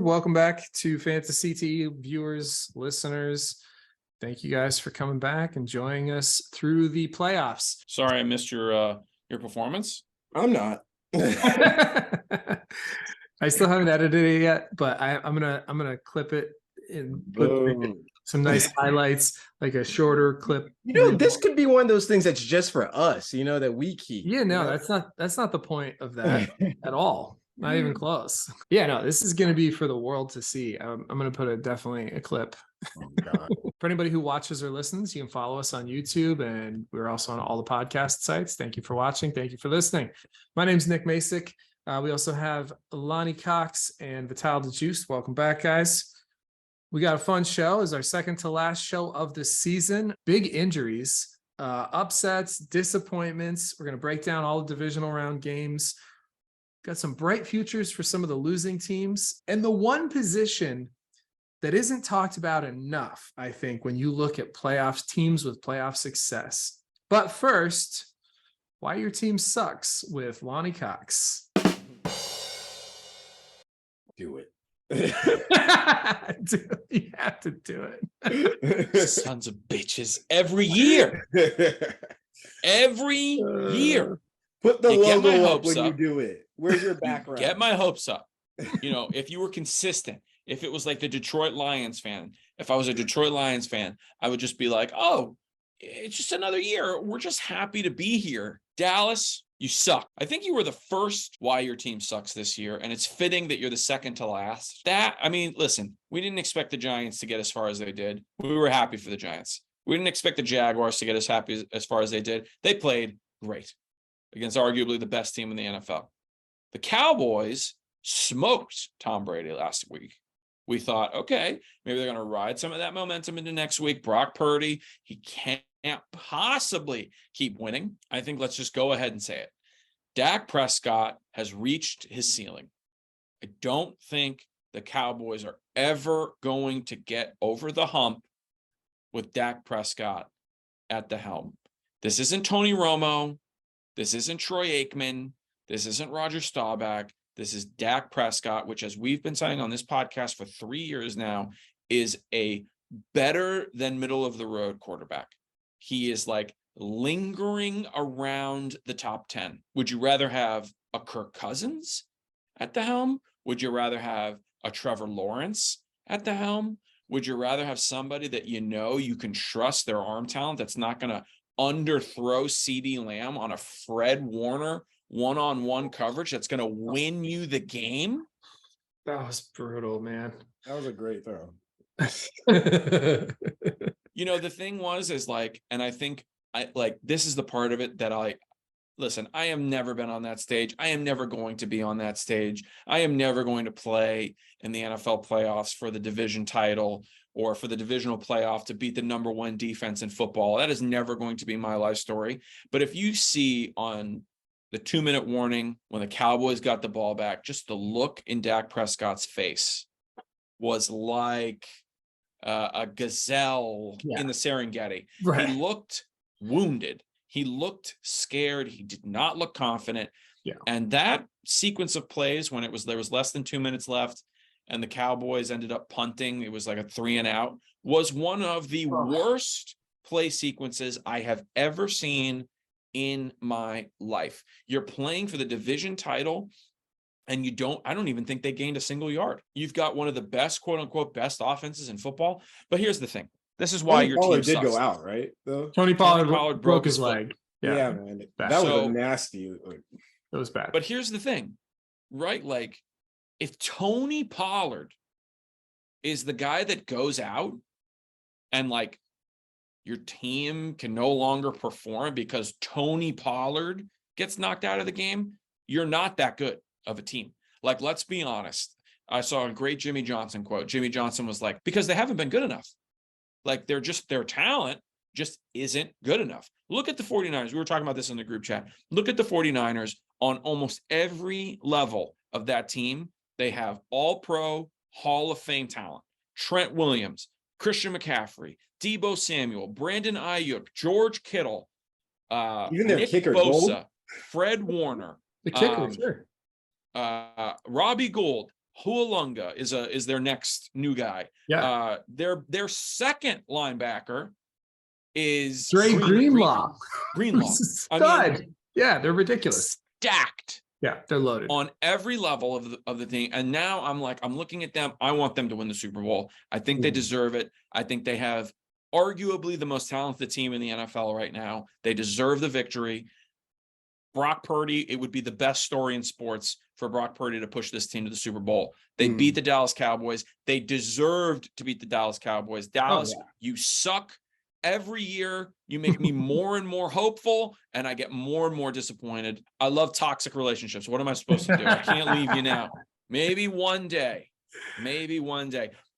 Welcome back to FantaCTE viewers, listeners. Thank you guys for coming back and joining us through the playoffs. Sorry, I missed your performance. I'm not. I still haven't edited it yet, but I'm gonna clip it and put some nice highlights, like a shorter clip. This could be one of those things that's just for us, that we keep. Yeah, no, that's not the point of that at all. Not even close. Yeah, no, this is going to be for the world to see. I'm going to put definitely a clip. Oh, God. For anybody who watches or listens, you can follow us on YouTube, and we're also on all the podcast sites. Thank you for watching. Thank you for listening. My name's Nick Masick. We also have Lonnie Cox and Vital DeJuice. Welcome back, guys. We got a fun show. It's our second to last show of the season. Big injuries, upsets, disappointments. We're going to break down all the divisional round games. Got some bright futures for some of the losing teams. And the one position that isn't talked about enough, I think, when you look at playoffs, teams with playoff success. But first, why your team sucks with Lonnie Cox. Do it. You have to do it. Sons of bitches. Every year. Every year. Put the logo up when you do it. Where's your background? Get my hopes up. If you were consistent, if it was like the Detroit Lions fan, if I was a Detroit Lions fan, I would just be like, oh, it's just another year. We're just happy to be here. Dallas, you suck. I think you were the first why your team sucks this year, and it's fitting that you're the second to last. Listen, we didn't expect the Giants to get as far as they did. We were happy for the Giants. We didn't expect the Jaguars to get as happy as far as they did. They played great against arguably the best team in the NFL. The Cowboys smoked Tom Brady last week. We thought, okay, maybe they're going to ride some of that momentum into next week. Brock Purdy, he can't possibly keep winning. I think let's just go ahead and say it. Dak Prescott has reached his ceiling. I don't think the Cowboys are ever going to get over the hump with Dak Prescott at the helm. This isn't Tony Romo. This isn't Troy Aikman. This isn't Roger Staubach. This is Dak Prescott, which, as we've been saying on this podcast for 3 years now, is a better than middle of the road quarterback. He is like lingering around the top 10. Would you rather have a Kirk Cousins at the helm? Would you rather have a Trevor Lawrence at the helm? Would you rather have somebody that you can trust their arm talent that's not going to underthrow CeeDee Lamb on a Fred Warner one-on-one coverage that's going to win you the game? That was brutal, man. That was a great throw. The thing and I think this is the part of it that I have never been on that stage. I am never going to be on that stage. I am never going to play in the NFL playoffs for the division title or for the divisional playoff to beat the number one defense in football. That is never going to be my life story. But if you see on the 2-minute warning when the Cowboys got the ball back, just the look in Dak Prescott's face was like a gazelle in the Serengeti. Right. He looked wounded. He looked scared. He did not look confident. Yeah. And that sequence of plays when there was less than 2 minutes left and the Cowboys ended up punting, it was like a 3-and-out, was one of the worst play sequences I have ever seen in my life. You're playing for the division title and I don't even think they gained a single yard. You've got one of the best, quote unquote, best offenses in football. But here's the thing. This is why your team did go out, right? Though Tony Pollard broke his leg. Yeah, man. That was nasty. It was bad. But here's the thing, right? Like, if Tony Pollard is the guy that goes out and your team can no longer perform because Tony Pollard gets knocked out of the game, you're not that good of a team. Let's be honest. I saw a great Jimmy Johnson quote. Jimmy Johnson was like, because they haven't been good enough. Their talent just isn't good enough. Look at the 49ers. We were talking about this in the group chat. Look at the 49ers on almost every level of that team. They have all-pro Hall of Fame talent. Trent Williams, Christian McCaffrey, Deebo Samuel, Brandon Ayuk, George Kittle, even their Nick kicker, Bosa, Gold? Fred Warner, the kicker, sure. Robbie Gould, Hualunga is their next new guy. Yeah. Their second linebacker is Dre Greenlaw. Greenlaw. Stud. Yeah, they're ridiculous. Stacked. Yeah, they're loaded On every level of the thing. And now I'm looking at them. I want them to win the Super Bowl. I think they deserve it. I think they have arguably the most talented team in the NFL right now. They deserve the victory. Brock Purdy, it would be the best story in sports for Brock Purdy to push this team to the Super Bowl. They beat the Dallas Cowboys. They deserved to beat the Dallas Cowboys. Dallas, you suck. Every year, you make me more and more hopeful, and I get more and more disappointed. I love toxic relationships. What am I supposed to do? I can't leave you now. Maybe one day.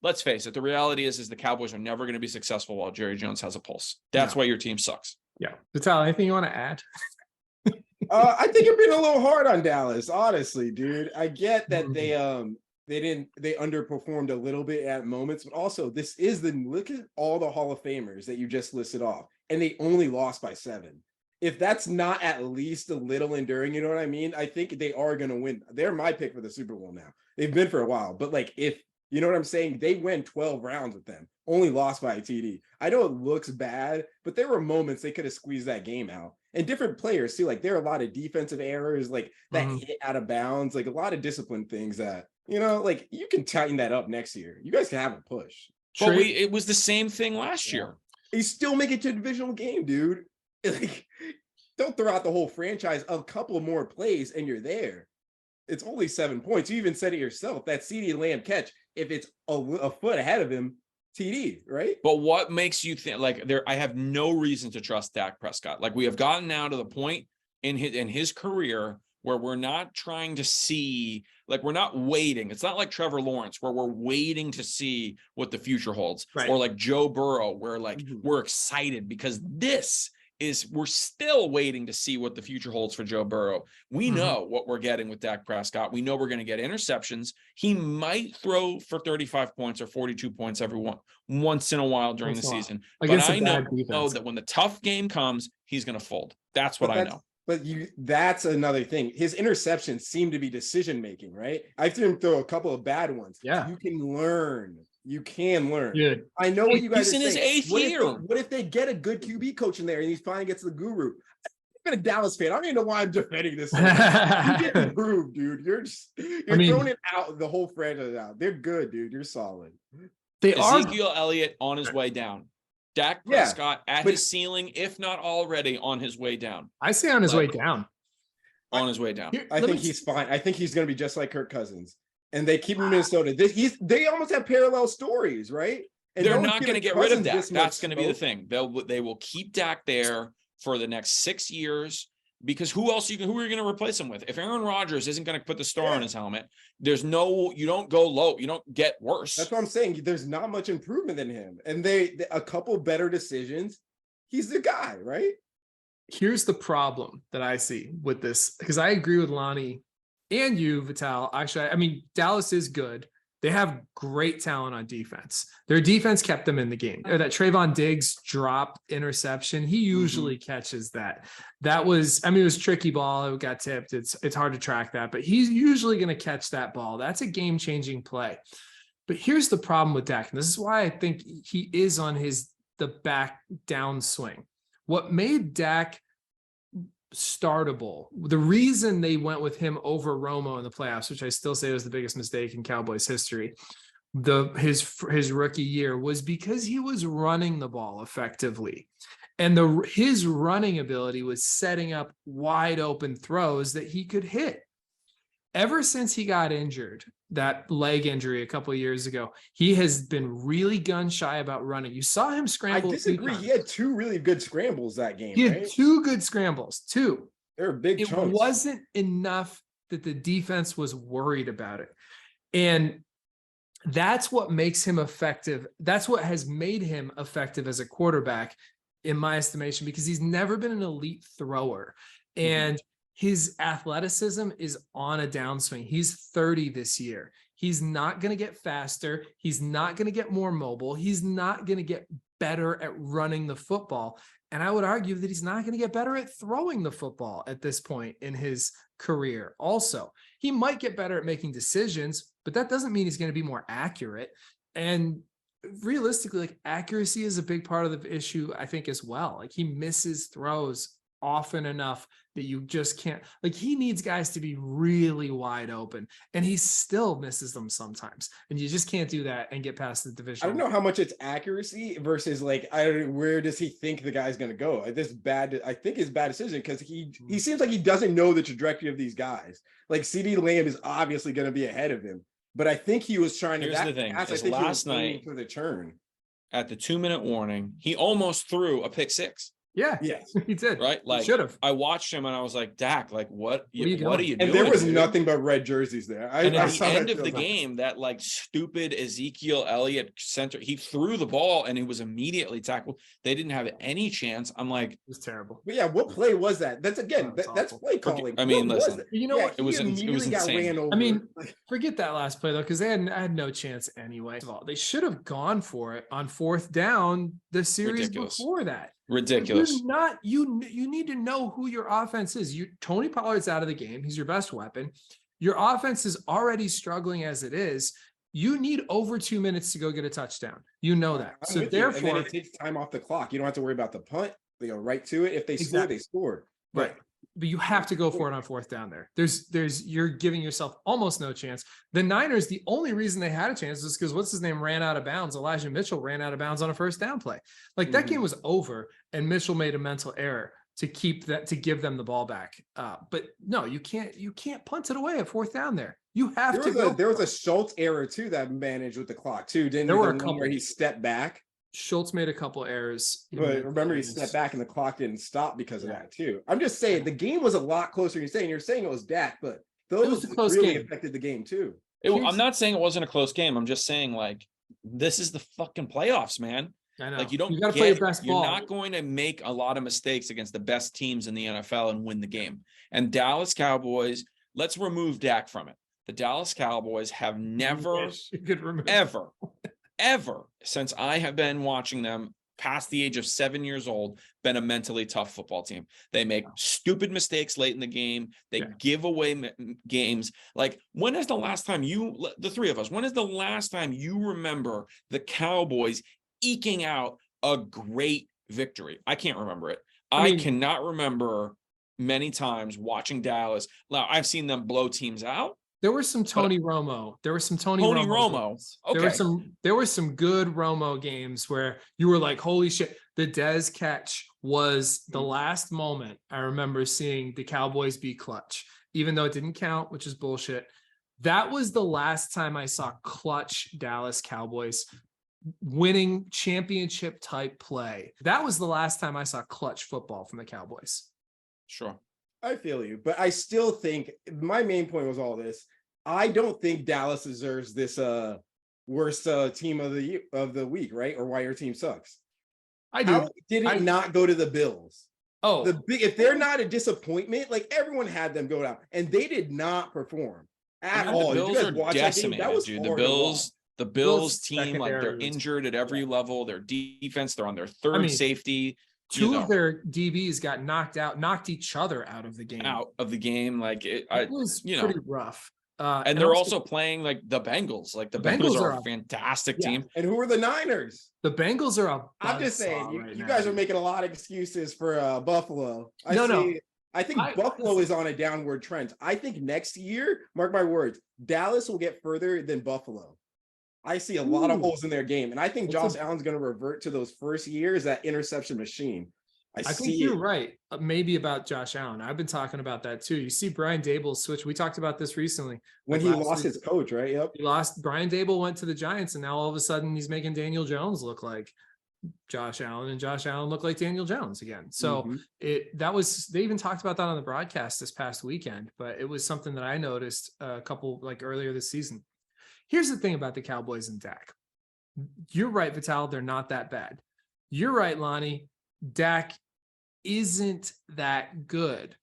Let's face it. The reality is the Cowboys are never going to be successful while Jerry Jones has a pulse. That's why your team sucks. Yeah. Vital, anything you want to add? I think you're being a little hard on Dallas, honestly, dude. I get that they underperformed a little bit at moments, but also look at all the Hall of Famers that you just listed off, and they only lost by 7. If that's not at least a little enduring, you know what I mean? I think they are going to win. They're my pick for the Super Bowl now. They've been for a while, but like, if you know what I'm saying, they win 12 rounds with them, only lost by a TD. I know it looks bad, but there were moments they could have squeezed that game out. And different players too, like there are a lot of defensive errors, like that hit out of bounds, like a lot of discipline things that, you know, like you can tighten that up next year. You guys can have a push. But it was the same thing last year. You still make it to a divisional game, dude. Like, don't throw out the whole franchise. A couple more plays and you're there. It's only 7 points. You even said it yourself. That CeeDee Lamb catch, if it's a foot ahead of him, TD, right? But what makes you think I have no reason to trust Dak Prescott. Like, we have gotten now to the point in his career where we're not trying to see, like, we're not waiting. It's not like Trevor Lawrence where we're waiting to see what the future holds, right. Or like Joe Burrow where we're excited because we're still waiting to see what the future holds for Joe Burrow. We know what we're getting with Dak Prescott. We know we're going to get interceptions. He might throw for 35 points or 42 points once in a while during the season. But I know that when the tough game comes, he's going to fold. That's what I know. But that's another thing. His interceptions seem to be decision-making, right? I've seen him throw a couple of bad ones. Yeah. You can learn. Good. I know what you guys are saying. He's in his 8th year. What if they get a good QB coach in there and he finally gets the guru? I've been a Dallas fan. I don't even know why I'm defending this. You get improved, dude. You're throwing it out, the whole franchise out. They're good, dude. You're solid. Ezekiel Elliott on his way down. Dak Prescott at his ceiling, if not already on his way down. I say on his way down. On his way down. I think he's fine. I think he's going to be just like Kirk Cousins. And they keep him in Minnesota. They almost have parallel stories, right? And they're not going to get rid of Dak. That's going to be the thing. They will keep Dak there for the next 6 years, because who are you going to replace him with? If Aaron Rodgers isn't going to put the star on his helmet, you don't go low. You don't get worse. That's what I'm saying. There's not much improvement in him. And a couple better decisions. He's the guy, right? Here's the problem that I see with this, because I agree with Lonnie and you, Vital. Actually, I mean, Dallas is good. They have great talent on defense. Their defense kept them in the game. That Trayvon Diggs drop interception, he usually catches that. It was a tricky ball. It got tipped. It's hard to track that, but he's usually going to catch that ball. That's a game-changing play. But here's the problem with Dak, and this is why I think he is on the back downswing. What made Dak startable, the reason they went with him over Romo in the playoffs, which I still say was the biggest mistake in Cowboys history, his rookie year, was because he was running the ball effectively, and his running ability was setting up wide open throws that he could hit. Ever since he got injured, that leg injury a couple of years ago, he has been really gun shy about running. You saw him scramble. I disagree. He had 2 really good scrambles that game. He had 2 good scrambles, 2. They were big chunks. It wasn't enough that the defense was worried about it. And that's what makes him effective. That's what has made him effective as a quarterback, in my estimation, because he's never been an elite thrower. And his athleticism is on a downswing. He's 30 this year. He's not going to get faster. He's not going to get more mobile. He's not going to get better at running the football. And I would argue that he's not going to get better at throwing the football at this point in his career. Also, He might get better at making decisions, but that doesn't mean he's going to be more accurate. And realistically, like, accuracy is a big part of the issue, I think, as well. Like, he misses throws often enough that you just can't, like, he needs guys to be really wide open, and he still misses them sometimes, and you just can't do that and get past the division. I don't know how much it's accuracy versus like, where does he think the guy's going to go? I think it's bad decision, because he seems like he doesn't know the trajectory of these guys. Like, CD Lamb is obviously going to be ahead of him, but I think he was trying to. Here's the thing: I think last night for the turn at the 2-minute warning, he almost threw a pick six. Yeah, yes, he did. Right, like, should have. I watched him and I was like, Dak, like, what are you and doing? there was dude? nothing but red jerseys there. And I at saw the that end of the field. game, that like stupid Ezekiel Elliott center, he threw the ball and he was immediately tackled. They didn't have any chance. I'm like, It was terrible. But yeah, what play was that? That's again, that's play calling. I mean, What was listen, it? You know what? It was immediately got insane. ran over. I mean, forget that last play though, because I had no chance anyway. First of all, they should have gone for it on 4th down the series Ridiculous. before that. ridiculous. You're not, you need to know who your offense is. Tony Pollard's out of the game. He's your best weapon. Your offense is already struggling as it is. You need over 2 minutes to go get a touchdown. You know that. I'm So with you. And then therefore, it takes time off the clock. You don't have to worry about the punt. They go right to it. If they score, Exactly. they score. right. But you have to go for it on 4th down there. You're giving yourself almost no chance. The Niners, the only reason they had a chance is because what's his name ran out of bounds. Elijah Mitchell ran out of bounds on a 1st down play. Like, that game was over, and Mitchell made a mental error to give them the ball back. But no, you can't punt it away at 4th down there. You have to. There was a Schultz error too that managed with the clock too. There were a one couple where he stepped back. Schultz made a couple errors. But remember, he stepped back and the clock didn't stop because of that too. I'm just saying the game was a lot closer. You're saying it was Dak, but those really affected the game too. I'm not saying it wasn't a close game. I'm just saying, like, this is the fucking playoffs, man. I know. Like, you don't gotta play your best you're ball. not going to make a lot of mistakes against the best teams in the NFL and win the game. And Dallas Cowboys, let's remove Dak from it. The Dallas Cowboys have never, ever, since I have been watching them past the age of 7 years old, been a mentally tough football team. They make stupid mistakes late in the game. They give away games. Like, when is the last time the three of us, when is the last time you remember the Cowboys eking out a great victory? I can't remember it. I cannot remember many times watching Dallas. Now, I've seen them blow teams out. There was some Tony Romo. There was some Tony Romo. Okay. There were some good Romo games where you were like, holy shit. The Dez catch was the last moment I remember seeing the Cowboys be clutch, even though it didn't count, which is bullshit. That was the last time I saw clutch Dallas Cowboys winning championship type play. That was the last time I saw clutch football from the Cowboys. Sure. I feel you, but I still think my main point was all this. I don't think Dallas deserves this worst team of the week, right? Or why your team sucks. I do. How did it not go to the Bills? Oh, if they're not a disappointment, like, everyone had them go down, and they did not perform at all. The Bills are decimated, that was dude. The Bills team, like, they're injured at every level. Their defense, they're on their third safety. Two of their DBs got knocked each other out of the game. Like, it was pretty rough. And they're also playing like the Bengals. Like, the Bengals are a fantastic team. And who are the Niners? The Bengals are I'm just saying, you guys are making a lot of excuses for Buffalo. I think Buffalo is on a downward trend. I think next year, mark my words, Dallas will get further than Buffalo. I see a lot of holes in their game, and I think Josh Allen's going to revert to those first years, that interception machine. I think you're right. Maybe about Josh Allen. I've been talking about that too. You see Brian Dable switch. We talked about this recently. When he lost his coach, right? Yep. He lost. Brian Dable went to the Giants, and now all of a sudden he's making Daniel Jones look like Josh Allen, and Josh Allen looked like Daniel Jones again. So they even talked about that on the broadcast this past weekend, but it was something that I noticed a couple, like, earlier this season. Here's the thing about the Cowboys and Dak. You're right, Vital. They're not that bad. You're right, Lonnie. Dak isn't that good.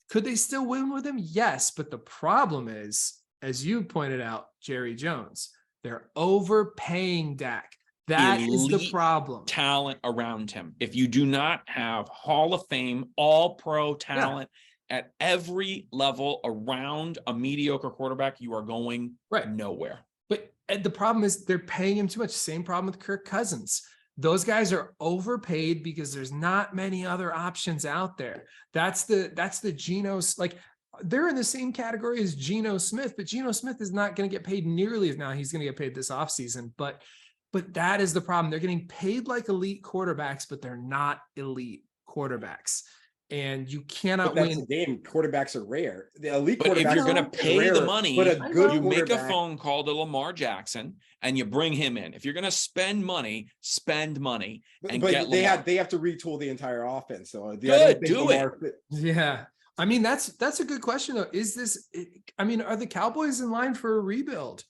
Could they still win with him? Yes. But the problem is, as you pointed out, Jerry Jones, they're overpaying Dak. That is the problem. Talent around him. If you do not have Hall of Fame, all pro talent, at every level around a mediocre quarterback, you are going nowhere. But the problem is they're paying him too much. Same problem with Kirk Cousins. Those guys are overpaid because there's not many other options out there. That's the Geno, like they're in the same category as Geno Smith, but Geno Smith is not going to get paid nearly as now. He's going to get paid this offseason, but that is the problem. They're getting paid like elite quarterbacks, but they're not elite quarterbacks. And you cannot but that's win. The game. Quarterbacks are rare. The elite but quarterbacks. If you're going to pay the money, but a good you make a phone call to Lamar Jackson and you bring him in. If you're going to spend money and get Lamar. They have to retool the entire offense. So good, do it. Yeah. I mean, that's a good question though. Are the Cowboys in line for a rebuild?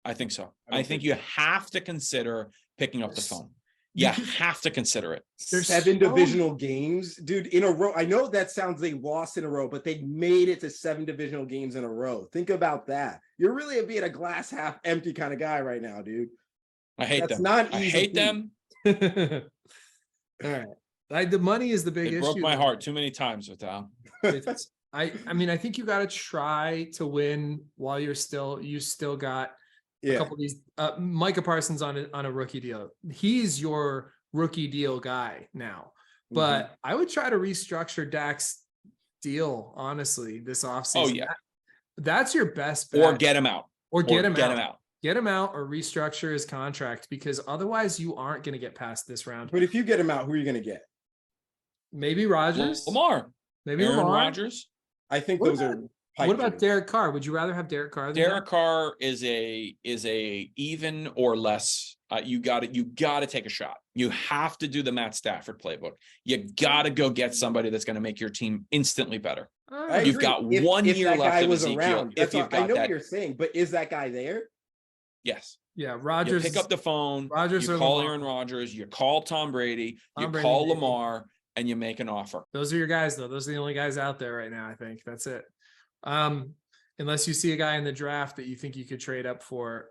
I think so. I think you have to consider picking up the phone. You have to consider it. There's 7 divisional games, dude, in a row. I know that sounds they lost in a row, but they made it to 7 divisional games in a row. Think about that. You're really being a glass half empty kind of guy right now, dude. I hate them. Not I easy. hate them. All right. Like the money is the big issue. It broke my heart too many times with that. I mean, I think you got to try to win while you still got a couple of these. Micah Parsons on a rookie deal. He's your rookie deal guy now, but I would try to restructure Dak's deal honestly this offseason. Oh yeah, that's your best bet. Or get him out. Get him out or restructure his contract, because otherwise you aren't going to get past this round. But if you get him out, who are you going to get? Maybe Rodgers. Lamar. Maybe Aaron Lamar. Rodgers. I think those are. What about Derek Carr? Would you rather have Derek Carr? Derek Carr is a even or less. You got to take a shot. You have to do the Matt Stafford playbook. You got to go get somebody that's going to make your team instantly better. You've got 1 year left of Ezekiel. I know what you're saying, but is that guy there? Yes. Yeah, Rodgers. You pick up the phone. Rodgers. You call Aaron Rodgers. You call Tom Brady. You call Lamar, and you make an offer. Those are your guys, though. Those are the only guys out there right now. I think that's it. Unless you see a guy in the draft that you think you could trade up for.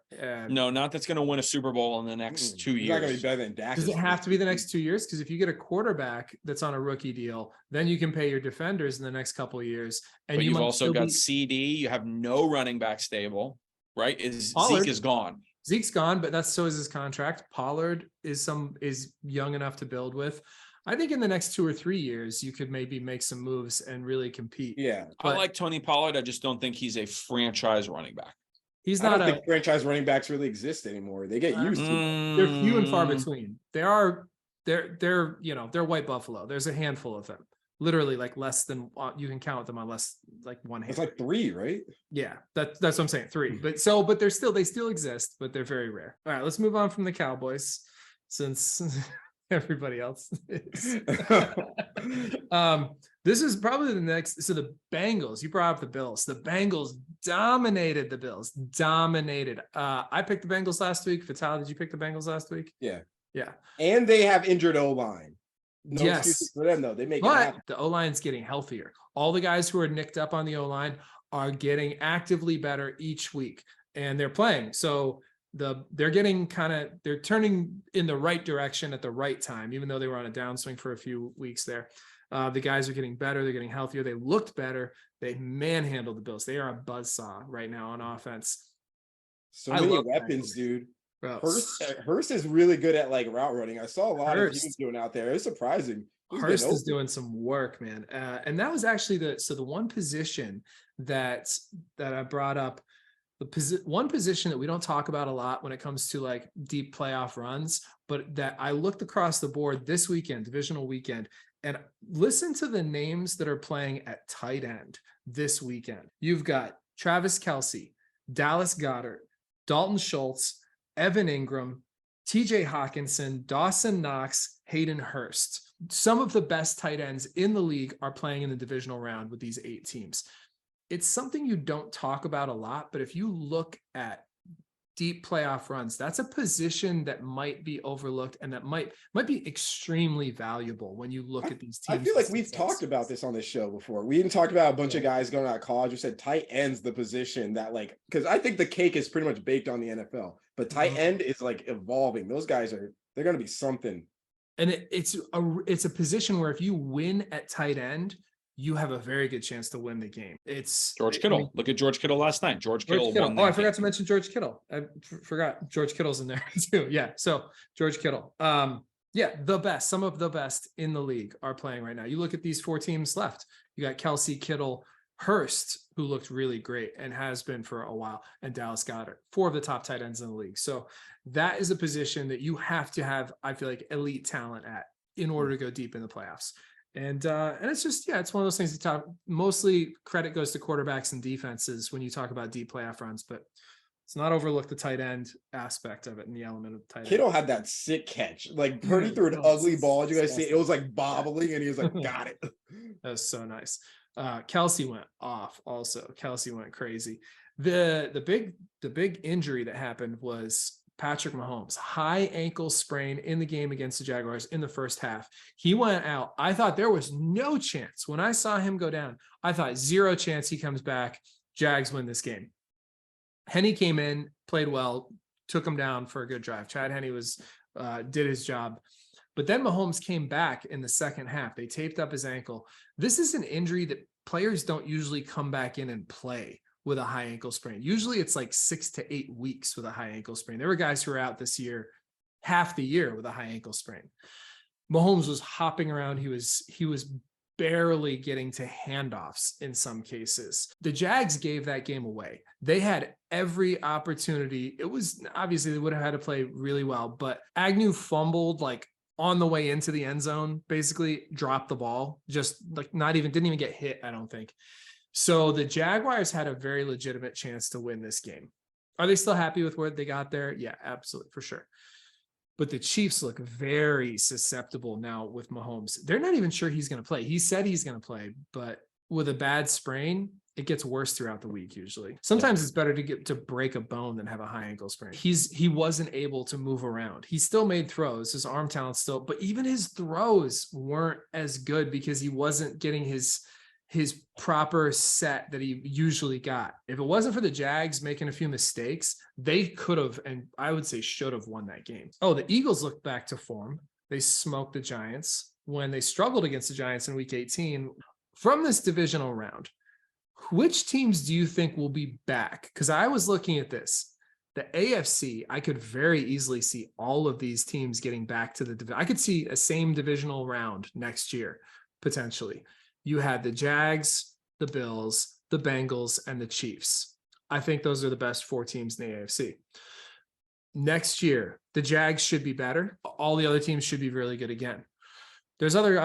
No, not that's going to win a Super Bowl in the next 2 years. Not going to be better than Dak. Does it have to be the next 2 years? Because if you get a quarterback that's on a rookie deal, then you can pay your defenders in the next couple of years. And you've also got CD. You have no running back stable, right? Zeke is gone. Zeke's gone, but so is his contract. Pollard is young enough to build with. I think in the next 2 or 3 years, you could maybe make some moves and really compete. Yeah. I like Tony Pollard. I just don't think he's a franchise running back. He's not. I don't think franchise running backs really exist anymore. They get used to. They're few and far between. They're white buffalo. There's a handful of them. Literally like less than, you can count them on less like one hand. It's like 3, right? Yeah, that's what I'm saying. 3. But they still exist, but they're very rare. All right, let's move on from the Cowboys since everybody else is. This is probably the next. So the Bengals, you brought up the Bills. The Bengals dominated the Bills. I picked the Bengals last week. Vital, did you pick the Bengals last week? Yeah. Yeah. And they have injured O-line. No yes. excuses for them, though. They make it but happen. the O-line's getting healthier. All the guys who are nicked up on the O-line are getting actively better each week, and they're playing. So they're turning in the right direction at the right time, even though they were on a downswing for a few weeks there. The guys are getting better. They're getting healthier. They looked better. They manhandled the Bills. They are a buzzsaw right now on offense. So many weapons, dude. Hurst is really good at like route running. I saw a lot of teams doing out there. It's surprising. Hurst is doing some work, man. And that was actually the one position that I brought up. One position that we don't talk about a lot when it comes to like deep playoff runs, but that I looked across the board this weekend, divisional weekend, and listen to the names that are playing at tight end this weekend. You've got Travis Kelce, Dallas Goedert, Dalton Schultz, Evan Ingram, TJ Hawkinson, Dawson Knox, Hayden Hurst. Some of the best tight ends in the league are playing in the divisional round with these 8 teams. It's something you don't talk about a lot, but if you look at deep playoff runs, that's a position that might be overlooked and that might be extremely valuable when you look at these teams. I feel like we've talked about this on this show before. We even talked about a bunch of guys going out of college who said tight end's the position that like, because I think the cake is pretty much baked on the NFL, but tight end is like evolving. Those guys they're going to be something. And it's a position where if you win at tight end, you have a very good chance to win the game. It's George I Kittle. mean, Look at George Kittle last night. George Kittle George Kittle. won Oh, I that forgot game. to mention George Kittle. I forgot George Kittle's in there too. Yeah. So George Kittle. Yeah, the best. Some of the best in the league are playing right now. You look at these 4 teams left. You got Kelsey, Kittle, Hurst, who looked really great and has been for a while, and Dallas Goedert, 4 of the top tight ends in the league. So that is a position that you have to have, I feel like, elite talent at in order to go deep in the playoffs. And it's just, yeah, it's one of those things that talk, mostly credit goes to quarterbacks and defenses when you talk about deep playoff runs, but it's not overlook the tight end aspect of it and the element of tight Kittle end. had that sick catch. Like Purdy threw an ugly ball. Did you guys see it? It was like bobbling and he was like, got it. That was so nice. Kelsey went off also. Kelsey went crazy. The big injury that happened was Patrick Mahomes, high ankle sprain in the game against the Jaguars in the first half. He went out. I thought there was no chance. When I saw him go down, I thought 0 chance he comes back. Jags win this game. Henny came in, played well, took him down for a good drive. Chad Henne was did his job. But then Mahomes came back in the second half. They taped up his ankle. This is an injury that players don't usually come back in and play with a high ankle sprain. Usually it's like 6 to 8 weeks with a high ankle sprain. There were guys who were out this year, half the year with a high ankle sprain. Mahomes was hopping around. He was barely getting to handoffs in some cases. The Jags gave that game away. They had every opportunity. It was obviously they would have had to play really well, but Agnew fumbled like on the way into the end zone, basically dropped the ball, just like didn't even get hit, I don't think. So the Jaguars had a very legitimate chance to win this game. Are they still happy with where they got there? Yeah, absolutely, for sure. But the Chiefs look very susceptible now with Mahomes. They're not even sure he's going to play. He said he's going to play, but with a bad sprain, it gets worse throughout the week usually. Sometimes it's better to break a bone than have a high ankle sprain. He wasn't able to move around. He still made throws. His arm talent still, but even his throws weren't as good because he wasn't getting his proper set that he usually got. If it wasn't for the Jags making a few mistakes, they could have, and I would say should have, won that game. Oh, the Eagles looked back to form. They smoked the Giants when they struggled against the Giants in week 18. From this divisional round, which teams do you think will be back? Because I was looking at this. The AFC, I could very easily see all of these teams getting back to the division. I could see a same divisional round next year, potentially. You had the Jags, the Bills, the Bengals, and the Chiefs. I think those are the best 4 teams in the AFC. Next year, the Jags should be better. All the other teams should be really good again. There's other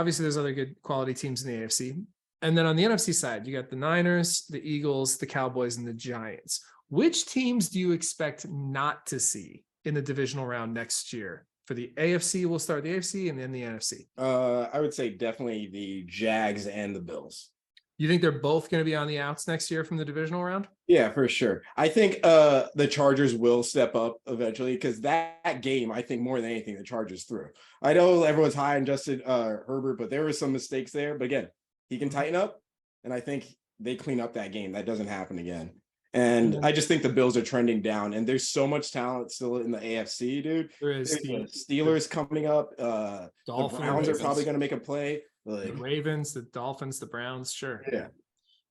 good quality teams in the AFC. And then on the NFC side, you got the Niners, the Eagles, the Cowboys, and the Giants. Which teams do you expect not to see in the divisional round next year? For the AFC, we'll start the AFC and then the NFC. I would say definitely the Jags and the Bills. You think they're both going to be on the outs next year from the divisional round? Yeah, for sure. I think the Chargers will step up eventually because that game, I think more than anything, the Chargers threw. I know everyone's high on Justin Herbert, but there were some mistakes there. But again, he can tighten up, and I think they clean up that game. That doesn't happen again. And I just think the Bills are trending down, and there's so much talent still in the AFC, dude. There is. The Steelers coming up. The Browns are probably going to make a play. The Ravens, the Dolphins, the Browns, sure. Yeah.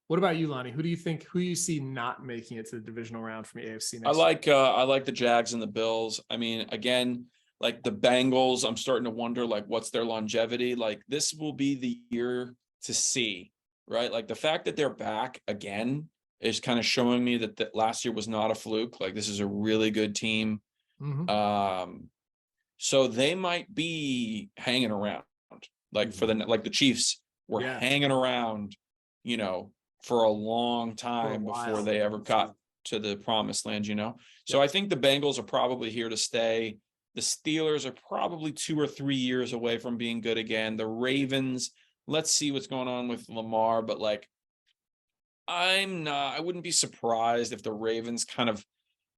What about you, Lonnie? Who do you see not making it to the divisional round from the AFC next I like the Jags and the Bills. I mean, again, like the Bengals, I'm starting to wonder, like, what's their longevity? Like, this will be the year to see, right? Like, the fact that they're back again is kind of showing me that last year was not a fluke. Like, this is a really good team. Mm-hmm. So they might be hanging around, like the Chiefs were hanging around, for a long time before they ever got to the promised land, So I think the Bengals are probably here to stay. The Steelers are probably 2 or 3 years away from being good again. The Ravens, let's see what's going on with Lamar, but like, I wouldn't be surprised if the Ravens kind of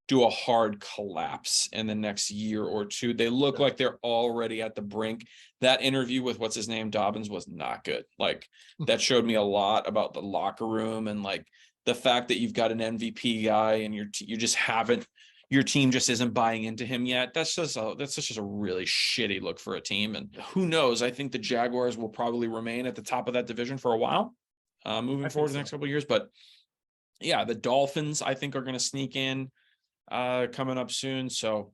do a hard collapse in the next year or two. They look like they're already at the brink. That interview with what's his name, Dobbins, was not good. Like, that showed me a lot about the locker room and like the fact that you've got an MVP guy and your team just isn't buying into him yet. That's just a really shitty look for a team. And who knows? I think the Jaguars will probably remain at the top of that division for a while. moving I forward think the next so. couple of years. But yeah, the Dolphins, I think, are going to sneak in coming up soon. So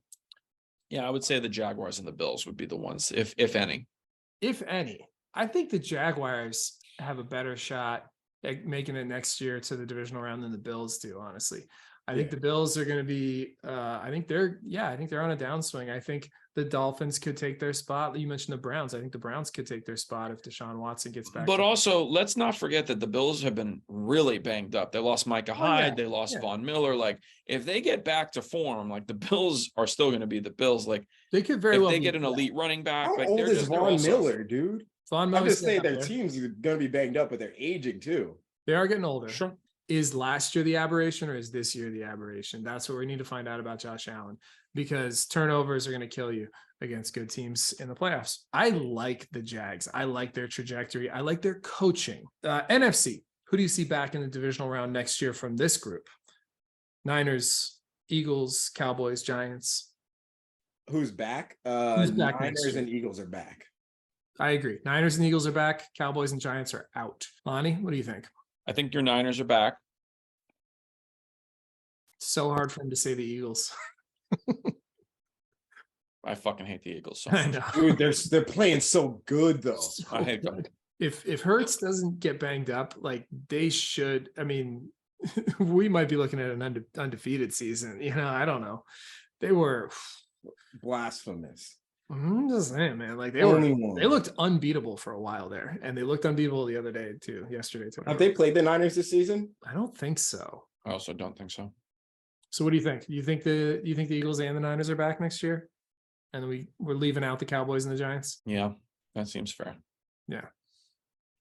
yeah, I would say the Jaguars and the Bills would be the ones, if any. If any. I think the Jaguars have a better shot at making it next year to the divisional round than the Bills do, honestly. I think the Bills are going to be I think they're on a downswing. I think the Dolphins could take their spot. You mentioned the Browns. I think the Browns could take their spot if Deshaun Watson gets back. But also, let's not forget that the Bills have been really banged up. They lost Micah Hyde. They lost Von Miller. Like, if they get back to form, like, the Bills are still going to be the Bills. Like, they could very if well they get an elite running back. How like, old they're is just they're Von also- Miller, dude? Von I'm Miller's just saying getting their up there. team's going to be banged up, but they're aging too. They are getting older. Sure. Is last year the aberration or is this year the aberration? That's what we need to find out about Josh Allen, because turnovers are going to kill you against good teams in the playoffs. I like the Jags. I like their trajectory. I like their coaching. NFC, who do you see back in the divisional round next year from this group? Niners, Eagles, Cowboys, Giants. Who's back? Who's back next Niners year? and Eagles are back. I agree. Niners and Eagles are back. Cowboys and Giants are out. Lonnie, what do you think? I think your Niners are back. So hard for him to say the Eagles. I fucking hate the Eagles. So I much. know. Dude, they're playing so good though. So I hate them. good. If Hurts doesn't get banged up, like they should, I mean, we might be looking at an undefeated season. You know, I don't know. They were Blasphemous. I'm just saying, man. Like they looked unbeatable for a while there, and they looked unbeatable the other day too. Yesterday too. Have they played the Niners this season? I don't think so. I also don't think so. So what do you think? You think the Eagles and the Niners are back next year, and we're leaving out the Cowboys and the Giants? Yeah, that seems fair. Yeah,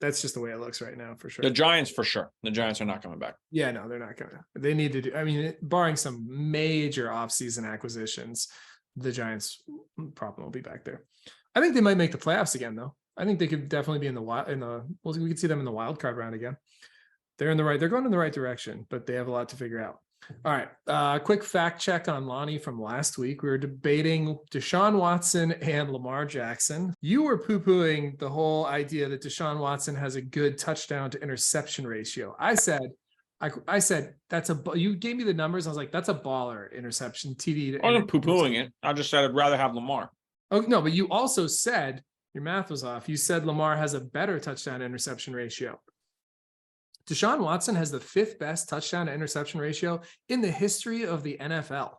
that's just the way it looks right now for sure. The Giants, for sure. The Giants are not coming back. Yeah, no, they're not gonna. They need to do. I mean, barring some major offseason acquisitions, the Giants probably will be back there. I think they might make the playoffs again, though. I think they could definitely be in the we could see them in the wild card round again. They're going in the right direction, but they have a lot to figure out. All right. Quick fact check on Lonnie from last week. We were debating Deshaun Watson and Lamar Jackson. You were poo-pooing the whole idea that Deshaun Watson has a good touchdown to interception ratio. I said you gave me the numbers. I was like, that's a baller interception TD. I wasn't poo-pooing it. I just said I'd rather have Lamar. Oh no, but you also said your math was off. You said Lamar has a better touchdown to interception ratio. Deshaun Watson has the 5th best touchdown to interception ratio in the history of the NFL.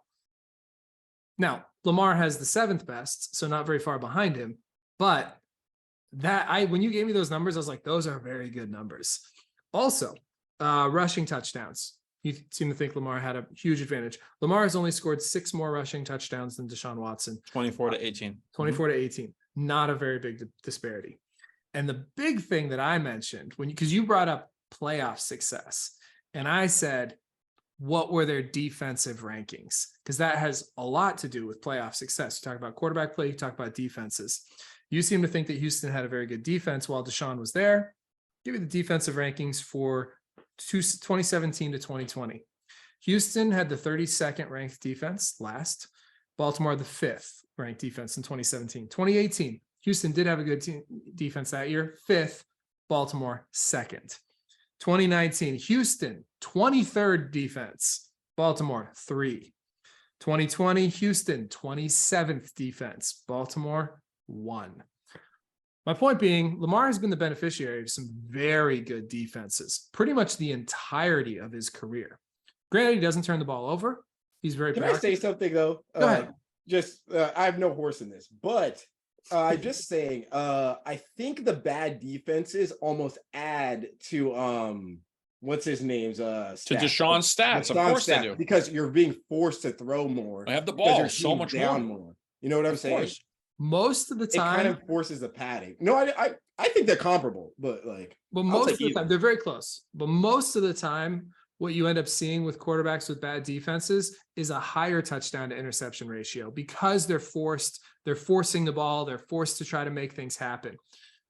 Now, Lamar has the 7th best, so not very far behind him. But when you gave me those numbers, I was like, those are very good numbers. Also, rushing touchdowns. You seem to think Lamar had a huge advantage. Lamar has only scored 6 more rushing touchdowns than Deshaun Watson. 24 to 18. 24 to 18. Not a very big disparity. And the big thing that I mentioned, because you brought up playoff success, and I said, what were their defensive rankings? Because that has a lot to do with playoff success. You talk about quarterback play, you talk about defenses. You seem to think that Houston had a very good defense while Deshaun was there. Give me the defensive rankings for 2017 to 2020. Houston had the 32nd ranked defense last. Baltimore the 5th ranked defense in 2017. 2018, Houston did have a good defense that year. 5th, Baltimore 2nd. 2019, Houston 23rd defense, Baltimore 3. 2020, Houston 27th defense, Baltimore 1. My point being, Lamar has been the beneficiary of some very good defenses pretty much the entirety of his career. Granted, he doesn't turn the ball over. He's very Can productive. I say something though? Go ahead. I have no horse in this, but I'm just saying, I think the bad defenses almost add to what's his name's To Deshaun's stats. Of course they do. Because you're being forced to throw more. I have the because ball your so team's much down more. You know what I'm Of saying? course. Most of the It time, kind of forces the padding. No, I think they're comparable, but like, but I'll most take of the either. time, they're very close. But most of the time, what you end up seeing with quarterbacks with bad defenses is a higher touchdown to interception ratio because they're forcing the ball, they're forced to try to make things happen.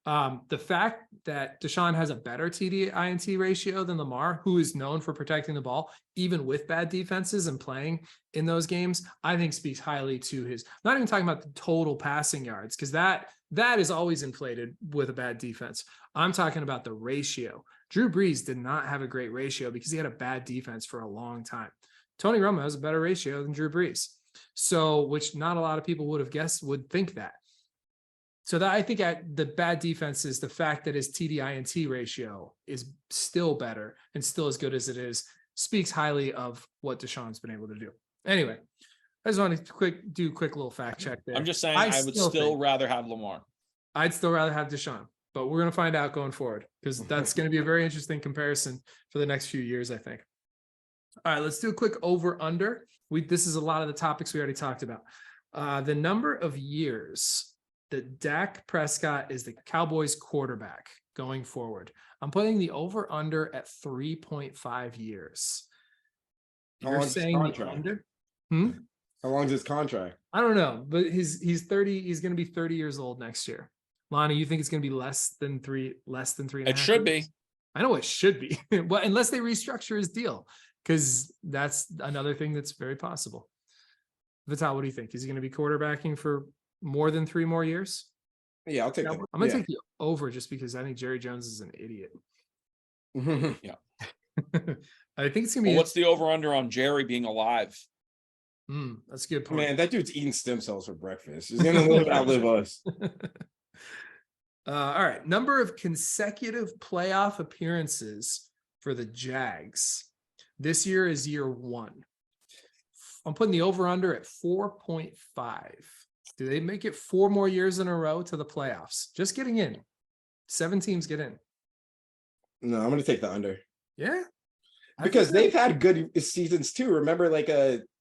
The fact that Deshaun has a better TD-INT ratio than Lamar, who is known for protecting the ball, even with bad defenses and playing in those games, I think speaks highly to his, not even talking about the total passing yards, because that is always inflated with a bad defense. I'm talking about the ratio. Drew Brees did not have a great ratio because he had a bad defense for a long time. Tony Romo has a better ratio than Drew Brees. So, which not a lot of people would have guessed, would think that. So that I think the bad defense is the fact that his TDINT ratio is still better and still as good as it is, speaks highly of what Deshaun's been able to do. Anyway, I just wanted to do a quick little fact check there. I'm just saying I would still rather have Lamar. I'd still rather have Deshaun, but we're going to find out going forward because that's going to be a very interesting comparison for the next few years, I think. All right, let's do a quick over under. This is a lot of the topics we already talked about. The number of years that Dak Prescott is the Cowboys quarterback going forward. I'm putting the over under at 3.5 years. You're saying the under? How long is his contract? I don't know, but he's 30. He's going to be 30 years old next year. Lonnie, you think it's going to be less than three? It should be. I know it should be. Well, unless they restructure his deal, because that's another thing that's very possible. Vital, what do you think? Is he going to be quarterbacking for more than 3 more years? Yeah, I'll take that. I'm going to take the over just because I think Jerry Jones is an idiot. Yeah. I think it's going to be. What's the over under on Jerry being alive? That's a good point. Man, that dude's eating stem cells for breakfast. He's going to outlive us. All right. Number of consecutive playoff appearances for the Jags. This year is year 1. I'm putting the over under at 4.5. Do they make it 4 more years in a row to the playoffs? Just getting in. 7 teams get in. No, I'm going to take the under. Yeah. Because they've had good seasons too. Remember, like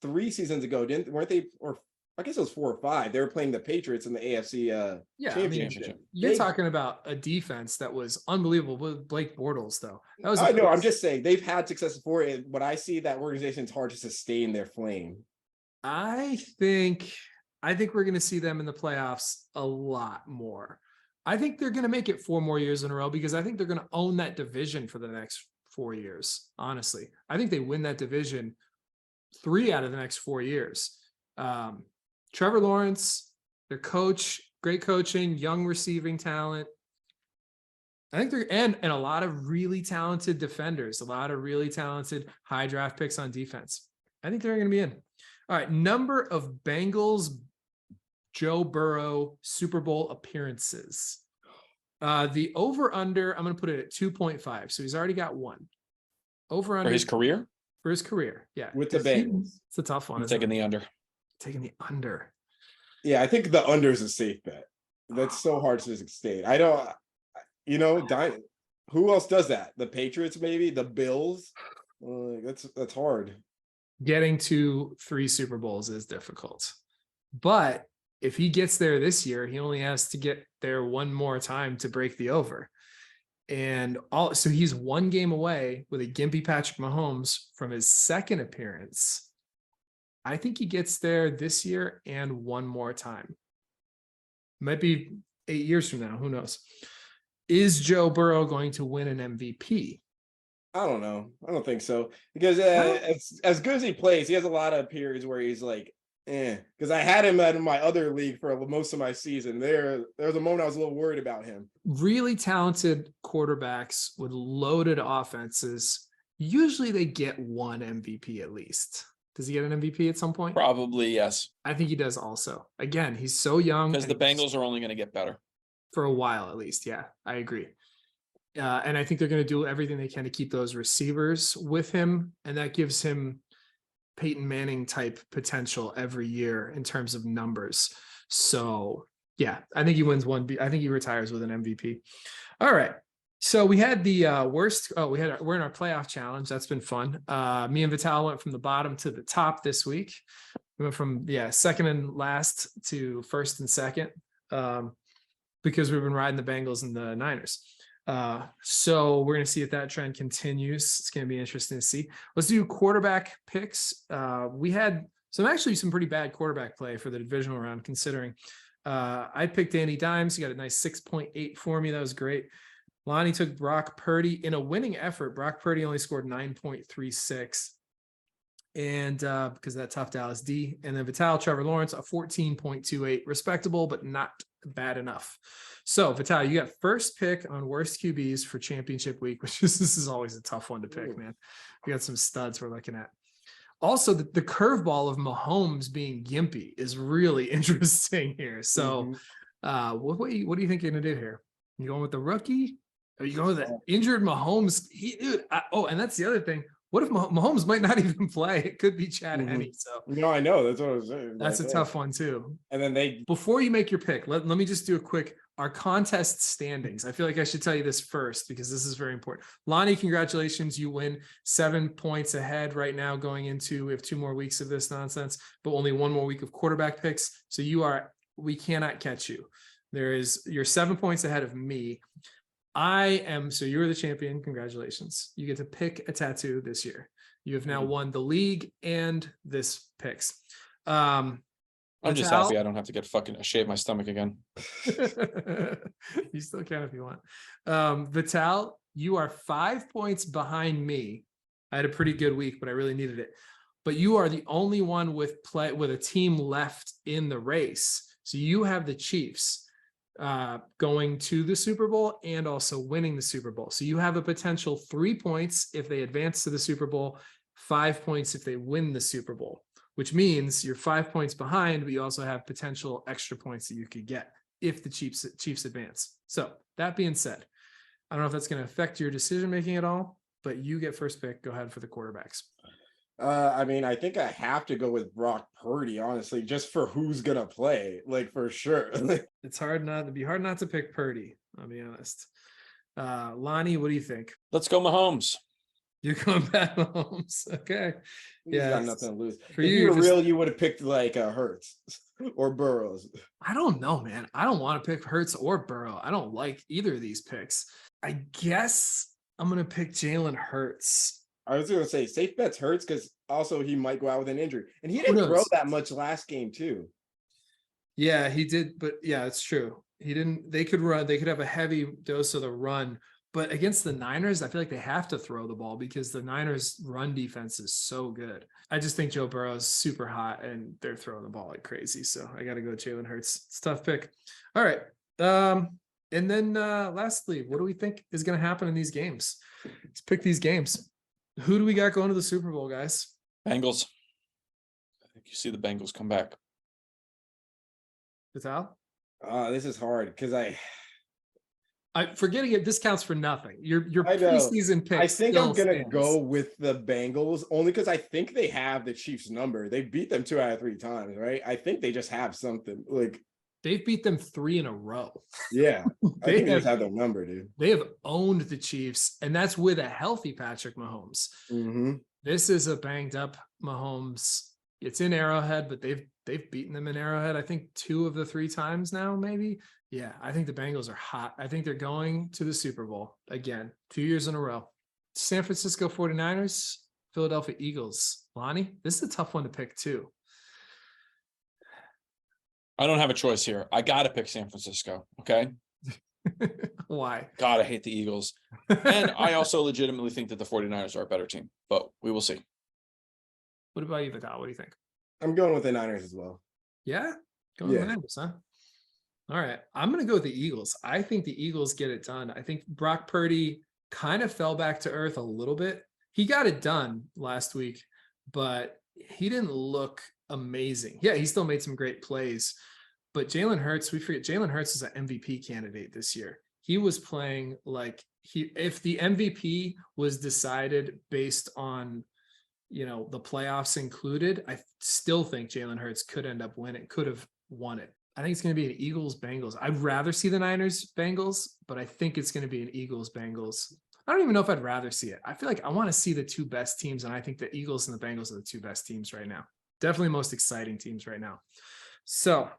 3 seasons ago, weren't they? Or I guess it was 4 or 5. They were playing the Patriots in the AFC championship. You're talking about a defense that was unbelievable with Blake Bortles, though. That was. I know. I'm just saying they've had success before. When I see that organization, it's hard to sustain their flame. I think we're going to see them in the playoffs a lot more. I think they're going to make it 4 more years in a row because I think they're going to own that division for the next 4 years. Honestly, I think they win that division 3 out of the next 4 years. Trevor Lawrence, their coach, great coaching, young receiving talent. I think they're and a lot of really talented defenders, a lot of really talented high draft picks on defense. I think they're going to be in. All right, number of Bengals Joe Burrow Super Bowl appearances. The over under, I'm going to put it at 2.5. So he's already got 1. Over under For his career? For his career, yeah. With the Bengals. It's a tough one. I'm taking the under. Taking the under. Yeah, I think the under is a safe bet. That's so hard to sustain. I don't, who else does that? The Patriots, maybe the Bills. That's hard. Getting to 3 Super Bowls is difficult, but if he gets there this year, he only has to get there 1 more time to break the over. And so he's 1 game away with a gimpy Patrick Mahomes from his 2nd appearance. I think he gets there this year and 1 more time. Might be 8 years from now. Who knows? Is Joe Burrow going to win an MVP? I don't know. I don't think so. Because as good as he plays, he has a lot of periods where he's like, because I had him in my other league for most of my season. There was a moment I was a little worried about him. Really talented quarterbacks with loaded offenses, usually they get 1 MVP at least. Does he get an MVP at some point? Probably, yes. I think he does also. Again, he's so young. Because the Bengals are only going to get better. For a while, at least. Yeah, I agree. And I think they're going to do everything they can to keep those receivers with him. And that gives him Peyton Manning type potential every year in terms of numbers. So yeah, I think he wins 1. I think he retires with an MVP. All right. So we had the worst. We're in our playoff challenge. That's been fun. Me and Vital went from the bottom to the top this week. We went from 2nd and last to 1st and 2nd because we've been riding the Bengals and the Niners. So we're going to see if that trend continues. It's going to be interesting to see. Let's do quarterback picks. We had some pretty bad quarterback play for the divisional round, considering I picked Danny Dimes. He got a nice 6.8 for me. That was great. Lonnie took Brock Purdy in a winning effort. Brock Purdy only scored 9.36. And because of that tough Dallas D. And then Vital, Trevor Lawrence, a 14.28, respectable, but not bad enough. So Vital, you got first pick on worst QBs for championship week, which is, this is always a tough one to pick, man. We got some studs we're looking at. Also, the curveball of Mahomes being gimpy is really interesting here. So what do you think you're gonna do here? You going with the rookie? Are you going with the injured Mahomes? And that's the other thing. What if Mahomes might not even play? It could be Chad Henne. So no, I know, that's what I was saying. That's a tough one too. And then before you make your pick, let me just do a quick our contest standings. I feel like I should tell you this first because this is very important. Lonnie, congratulations. You win 7 points ahead right now going into, we have 2 more weeks of this nonsense, but only 1 more week of quarterback picks. So we cannot catch you. You're 7 points ahead of me. So you're the champion. Congratulations. You get to pick a tattoo this year. You have now won the league and this picks. I'm just happy I don't have to get shave my stomach again. You still can if you want. Vital, you are 5 points behind me. I had a pretty good week, but I really needed it. But you are the only one with a team left in the race. So you have the Chiefs going to the Super Bowl and also winning the Super Bowl. So you have a potential 3 points if they advance to the Super Bowl, 5 points if they win the Super Bowl, which means you're 5 points behind, but you also have potential extra points that you could get if the Chiefs advance. So that being said, I don't know if that's going to affect your decision-making at all, but you get first pick. Go ahead for the quarterbacks. I mean, I think I have to go with Brock Purdy, honestly, just for who's gonna play, like for sure. It'd be hard not to pick Purdy, I'll be honest. Lonnie, what do you think? Let's go Mahomes. You're going back Mahomes. Okay. He's got nothing to lose. For if you, were real, you would have picked like Hurts or Burrows. I don't know, man. I don't want to pick Hurts or Burrow. I don't like either of these picks. I guess I'm gonna pick Jalen Hurts. I was going to say safe bets Hurts because also he might go out with an injury. And he didn't throw that much last game too. Yeah, he did. But yeah, it's true. He didn't. They could run. They could have a heavy dose of the run. But against the Niners, I feel like they have to throw the ball because the Niners' run defense is so good. I just think Joe Burrow is super hot and they're throwing the ball like crazy. So I got to go Jalen Hurts. It's a tough pick. All right. And then lastly, what do we think is going to happen in these games? Let's pick these games. Who do we got going to the Super Bowl, guys? Bengals. I think you see the Bengals come back. Vital? This is hard because I forgetting it. This counts for nothing. Your preseason pick. I think I'm gonna go with the Bengals only because I think they have the Chiefs number. They beat them 2 out of 3 times, right? I think they just have something like. They've beat them 3 in a row. Yeah, I think they just have their number, dude. They have owned the Chiefs, and that's with a healthy Patrick Mahomes. This is a banged up Mahomes. It's in Arrowhead, but they've beaten them in Arrowhead. I think 2 of the 3 times now, maybe. Yeah, I think the Bengals are hot. I think they're going to the Super Bowl again, 2 years in a row. San Francisco 49ers, Philadelphia Eagles. Lonnie, this is a tough one to pick too. I don't have a choice here. I got to pick San Francisco. Okay. Why? God, I hate the Eagles. And I also legitimately think that the 49ers are a better team, but we will see. What about you, Vital? What do you think? I'm going with the Niners as well. Yeah? Going with the Niners, huh? All right. I'm going to go with the Eagles. I think the Eagles get it done. I think Brock Purdy kind of fell back to earth a little bit. He got it done last week, but he didn't look amazing. Yeah, he still made some great plays, but Jalen Hurts, we forget Jalen Hurts is an MVP candidate this year. He was playing like if the MVP was decided based on, the playoffs included, I still think Jalen Hurts could end up winning, could have won it. I think it's going to be an Eagles-Bengals. I'd rather see the Niners-Bengals, but I think it's going to be an Eagles-Bengals. I don't even know if I'd rather see it. I feel like I want to see the 2 best teams, and I think the Eagles and the Bengals are the 2 best teams right now. Definitely most exciting teams right now. So,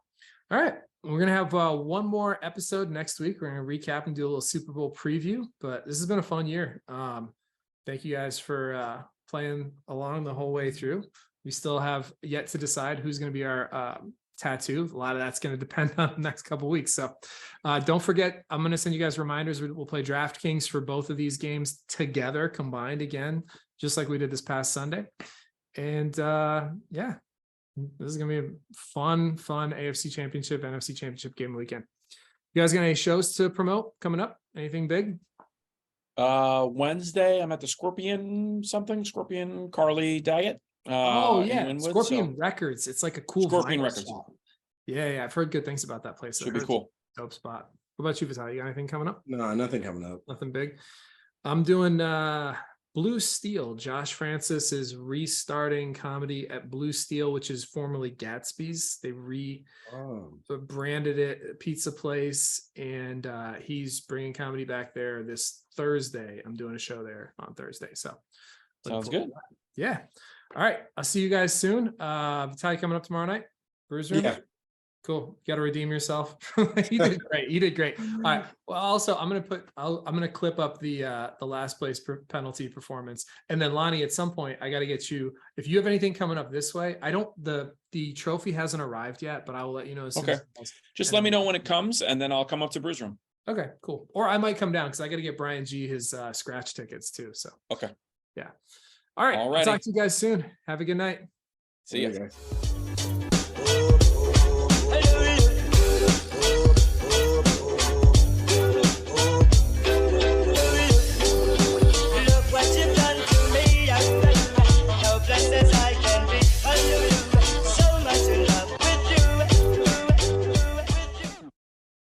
all right, we're going to have one more episode next week. We're going to recap and do a little Super Bowl preview, but this has been a fun year. Thank you guys for playing along the whole way through. We still have yet to decide who's going to be our tattoo. A lot of that's going to depend on the next couple of weeks. So don't forget, I'm going to send you guys reminders. We'll play DraftKings for both of these games together, combined again, just like we did this past Sunday. And This is gonna be a fun AFC Championship, NFC Championship game weekend. You guys got any shows to promote coming up? Anything big? Wednesday, I'm at the Scorpion Carly Daggett. In Wynwood, Scorpion Records. It's like a cool Scorpion vinyl Records. shop. Yeah, I've heard good things about that place. Should be cool. Dope spot. What about you, Vital? You got anything coming up? No, nothing coming up. Nothing big. I'm doing Blue Steel. Josh Francis is restarting comedy at Blue Steel, which is formerly Gatsby's. They branded it a pizza place, and he's bringing comedy back there this Thursday. I'm doing a show there on Thursday. So Sounds good. Yeah. All right. I'll see you guys soon. Vitaly coming up tomorrow night. Bruiser. Yeah. Cool. You got to redeem yourself. You did great. You did great. All right. Well, also I'm gonna clip up the last place penalty performance, and then Lonnie, at some point I got to get you. If you have anything coming up this way, the trophy hasn't arrived yet, but I will let you know as soon as. Just let me know when it comes, and then I'll come up to Bruise Room. Okay, cool. Or I might come down because I got to get Brian G his scratch tickets too. So okay. Yeah. All right. I'll talk to you guys soon. Have a good night. See you guys.